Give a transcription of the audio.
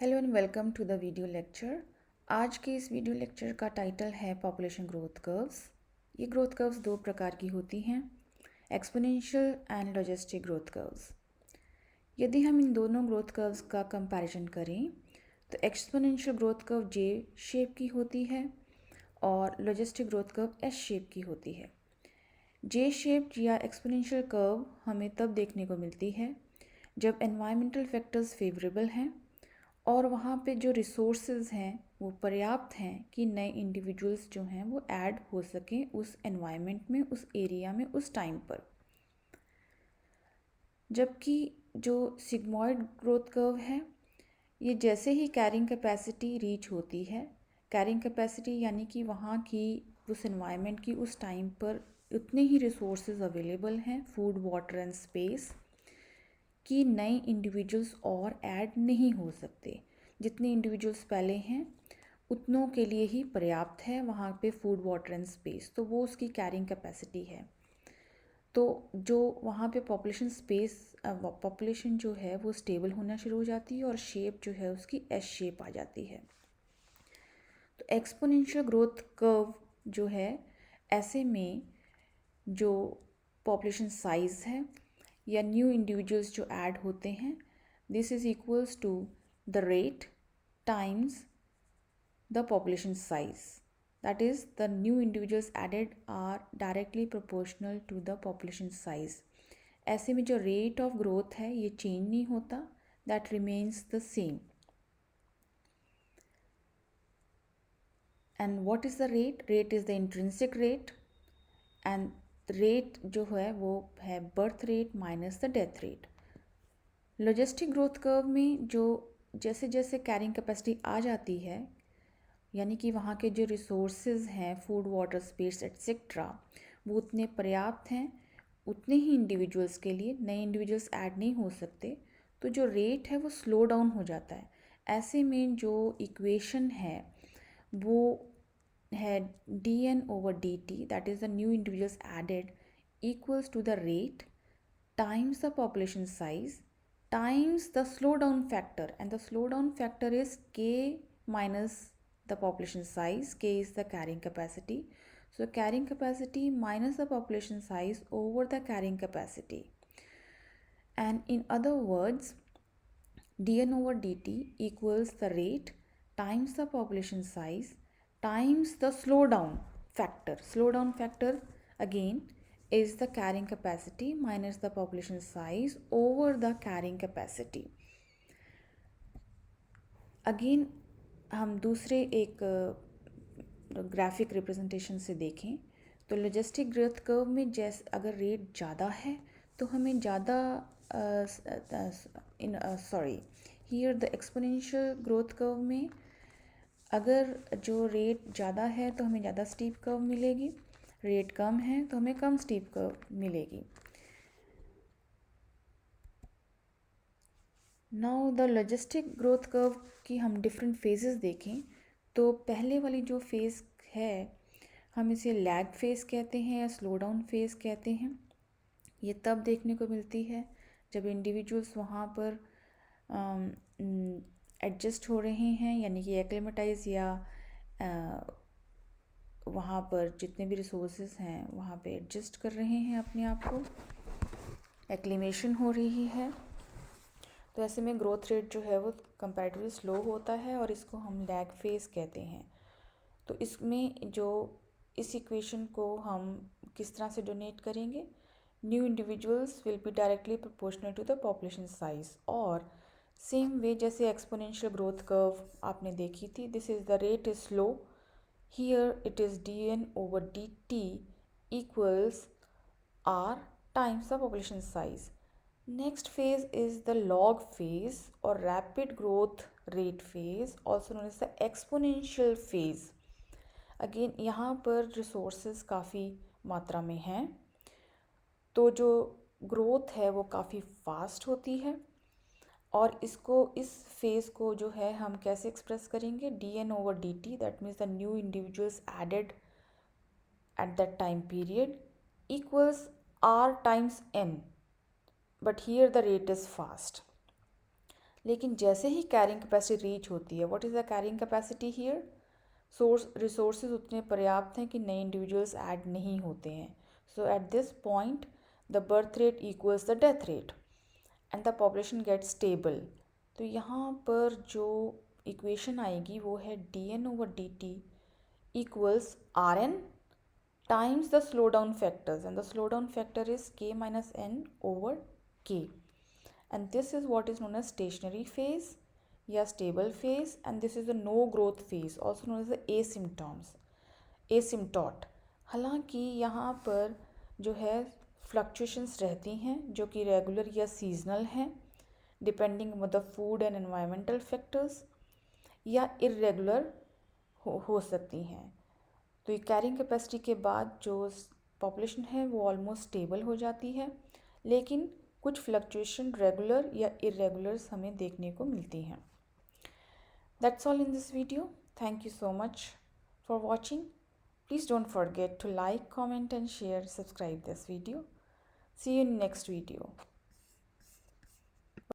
Hello and welcome to the video lecture. आज के इस वीडियो लेक्चर का टाइटल है पॉपुलेशन ग्रोथ कर्व्स। ये ग्रोथ कर्व्स दो प्रकार की होती हैं, exponential and logistic growth curves. यदि हम इन दोनों ग्रोथ कर्व्स का कंपैरिजन करें तो एक्सपोनेंशियल ग्रोथ कर्व जे शेप की होती है और logistic growth curve S shape की होती है। जे शेप या एक्सपोनेंशियल कर्व हमें तब देखने को मिलती है जब एनवायरमेंटल फैक्टर्स फेवरेबल हैं और वहाँ पे जो रिसोर्सेज हैं वो पर्याप्त हैं कि नए इंडिविजुअल्स जो हैं वो ऐड हो सकें उस एनवायरनमेंट में, उस एरिया में, उस टाइम पर। जबकि जो सिग्मॉइड ग्रोथ कर्व है, ये जैसे ही कैरिंग कैपेसिटी रीच होती है, कैरिंग कैपेसिटी यानी कि वहाँ की उस एनवायरनमेंट की उस टाइम पर उतने ही रिसोर्सेज अवेलेबल हैं, फूड, वाटर एंड स्पेस, कि नए इंडिविजुअल्स और ऐड नहीं हो सकते। जितने इंडिविजुअल्स पहले हैं उतनों के लिए ही पर्याप्त है वहाँ पे फूड, वाटर एंड स्पेस, तो वो उसकी कैरिंग कैपेसिटी है। तो जो वहाँ पे पॉपुलेशन जो है वो स्टेबल होना शुरू हो जाती है और शेप जो है उसकी एस शेप आ जाती है। तो एक्सपोनेंशियल ग्रोथ कर्व जो है, ऐसे में जो पॉपुलेशन साइज़ है या न्यू इंडिविजुअल्स जो ऐड होते हैं, this is equals to the rate times the population size. That is, the new individuals added are directly proportional to the population size. ऐसे में जो rate of growth है ये change नहीं होता, that remains the same. And what is the rate? Rate is the intrinsic rate, and rate जो है वो है birth rate minus the death rate. Logistic growth curve में जो जैसे जैसे carrying capacity आ जाती है, यानी कि वहाँ के जो रिसोर्सेज हैं, फूड, वाटर, स्पेस एट्सेट्रा, वो उतने पर्याप्त हैं उतने ही इंडिविजुअल्स के लिए, नए इंडिविजुअल्स ऐड नहीं हो सकते, तो जो रेट है वो स्लो डाउन हो जाता है। ऐसे में जो इक्वेशन है वो है dn/dt, that is the new individuals added, equals to the rate times the population size times the slowdown factor, and the slowdown factor is k minus the population size. K is the carrying capacity, so carrying capacity minus the population size over the carrying capacity. And in other words, dn/dt equals the rate times the population size times the slowdown factor. Slowdown factor again is the carrying capacity minus the population size over the carrying capacity. Again हम दूसरे एक graphic representation से देखें तो logistic growth curve में जैसे अगर rate ज़्यादा है तो हमें ज़्यादा here the exponential growth curve में अगर जो रेट ज़्यादा है तो हमें ज़्यादा स्टीप कर्व मिलेगी, रेट कम है तो हमें कम स्टीप कर्व मिलेगी। Now the logistic growth curve की हम डिफरेंट फेजेस देखें तो पहले वाली जो फेज़ है हम इसे लैग फेज़ कहते हैं या स्लो डाउन फेज़ कहते हैं। ये तब देखने को मिलती है जब इंडिविजुअल्स वहाँ पर एडजस्ट हो रहे हैं, यानी कि एक्लेमेटाइज या वहाँ पर जितने भी रिसोर्सेज हैं वहाँ पे एडजस्ट कर रहे हैं अपने आप को, एक्लेमेशन हो रही है। तो ऐसे में ग्रोथ रेट जो है वो कंपैरेटिवली स्लो होता है और इसको हम लैग फेज़ कहते हैं। तो इसमें जो इस इक्वेशन को हम किस तरह से डोनेट करेंगे, new individuals will be directly proportional to the population size, और सेम वे जैसे एक्सपोनेंशियल ग्रोथ कर्व आपने देखी थी, this is the rate is slow, here it is dn/dt equals r times the population size. Next phase is the log phase or rapid growth rate phase, also known as the exponential phase. Again यहाँ पर resources काफ़ी मात्रा में हैं तो जो growth है वो काफ़ी fast होती है, और इस phase को जो है हम कैसे express करेंगे, dn/dt, that means the new individuals added at that time period, equals r times n, but here the rate is fast. लेकिन जैसे ही कैरिंग कैपेसिटी रीच होती है, what is the carrying capacity here, source resources उतने पर्याप्त हैं कि नए individuals add नहीं होते हैं. So at this point the birth rate equals the death rate and the population get stable. तो यहाँ पर जो इक्वेशन आएगी वो है dn/dt equals Rn times the slowdown factors, and the slowdown factor is k minus n/k, and this is what is known as stationary phase या stable phase, and this is the no growth phase, also known as the asymptote. हालांकि यहाँ पर जो है fluctuations रहती हैं जो कि रेगुलर या सीजनल हैं depending on the food and environmental factors, या इरेगुलर हो सकती हैं. तो ये कैरिंग कैपेसिटी के बाद जो पॉपुलेशन है वो ऑलमोस्ट स्टेबल हो जाती है, लेकिन कुछ फ्लक्चुएशन रेगुलर या इरेगुलर्स हमें देखने को मिलती हैं. That's all in this video. Thank you so much for watching. Please don't forget to like, comment and share, subscribe this video. See you in next video.